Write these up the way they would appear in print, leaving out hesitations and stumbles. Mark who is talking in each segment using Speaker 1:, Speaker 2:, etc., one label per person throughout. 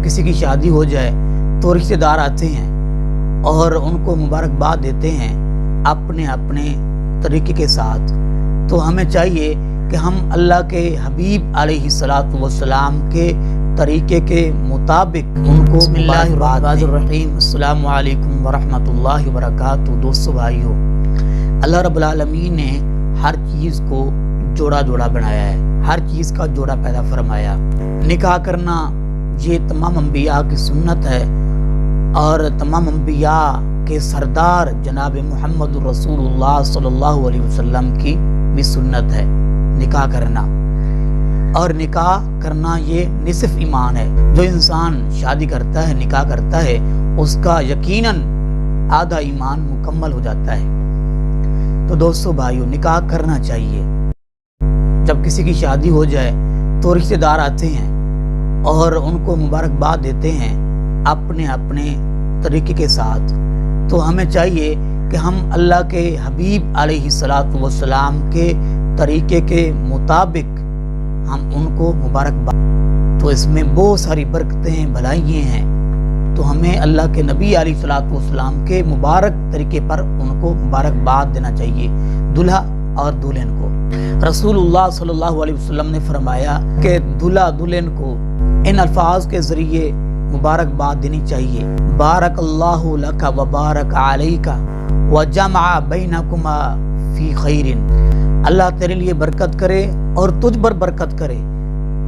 Speaker 1: جب کسی کی شادی ہو جائے تو رشتہ دار آتے ہیں اور ان کو مبارکباد دیتے ہیں اپنے اپنے طریقے کے ساتھ. تو ہمیں چاہیے کہ ہم اللہ کے حبیب علیہ السلام کے طریقے کے مطابق ان کو بسم اللہ الرحمن الرحیم. السلام علیکم ورحمۃ اللہ وبرکاتہ. دوستو بھائیو، اللہ رب العالمین نے ہر چیز کو جوڑا جوڑا بنایا ہے، ہر چیز کا جوڑا پیدا فرمایا. نکاح کرنا یہ تمام انبیاء کی سنت ہے اور تمام انبیاء کے سردار جناب محمد رسول اللہ صلی اللہ علیہ وسلم کی بھی سنت ہے نکاح کرنا. اور نکاح کرنا یہ نصف ایمان ہے. جو انسان شادی کرتا ہے، نکاح کرتا ہے، اس کا یقیناً آدھا ایمان مکمل ہو جاتا ہے. تو دوستو بھائیو، نکاح کرنا چاہیے. جب کسی کی شادی ہو جائے تو رشتہ دار آتے ہیں اور ان کو مبارکباد دیتے ہیں اپنے اپنے طریقے کے ساتھ. تو ہمیں چاہیے کہ ہم اللہ کے حبیب علیہ السلام کے طریقے کے مطابق ہم ان کو مبارکباد. تو اس میں بہت ساری برکتیں بھلائیاں ہیں. تو ہمیں اللہ کے نبی علیہ السلام کے مبارک طریقے پر ان کو مبارکباد دینا چاہیے، دلہا اور دلہن کو. رسول اللہ صلی اللہ علیہ وسلم نے فرمایا کہ دلہا دلہن کو ان الفاظ کے ذریعے مبارکباد دینی چاہیے: بارک اللہ لک و بارک علیک وجمع بینکما فی خیر. اللہ تیرے لیے برکت کرے اور تجھ پر برکت کرے،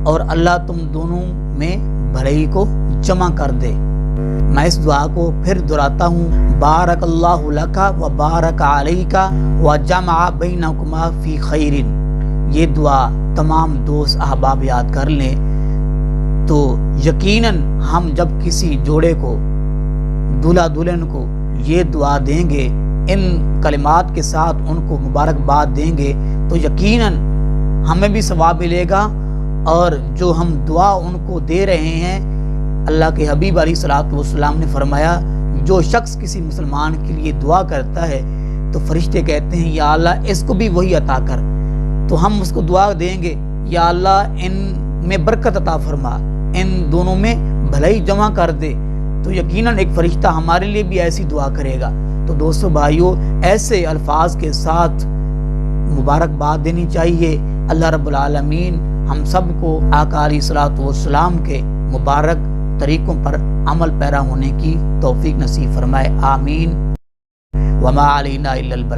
Speaker 1: اور اللہ تم دونوں میں بھلائی کو جمع کر دے. میں اس دعا کو پھر دہراتا ہوں: بارک اللہ لک و بارک علیک وجمع بینکما فی خیر. یہ دعا تمام دوست احباب یاد کر لیں تو یقیناً ہم جب کسی جوڑے کو، دلہا دلہن کو یہ دعا دیں گے، ان کلمات کے ساتھ ان کو مبارکباد دیں گے، تو یقیناً ہمیں بھی ثواب ملے گا. اور جو ہم دعا ان کو دے رہے ہیں، اللہ کے حبیب علیہ السلام نے فرمایا جو شخص کسی مسلمان کے لیے دعا کرتا ہے تو فرشتے کہتے ہیں یا اللہ اس کو بھی وہی عطا کر. تو ہم اس کو دعا دیں گے یا اللہ ان میں برکت عطا فرما، ان دونوں میں بھلائی جمع کر دے. تو یقیناً ایک فرشتہ ہمارے لیے بھی ایسی دعا کرے گا. تو دوستو بھائیو، ایسے الفاظ کے ساتھ مبارکباد دینی چاہیے. اللہ رب العالمین ہم سب کو آقا علیہ السلام کے مبارک طریقوں پر عمل پیرا ہونے کی توفیق نصیب فرمائے. آمین. وما علینا الا البلاغ.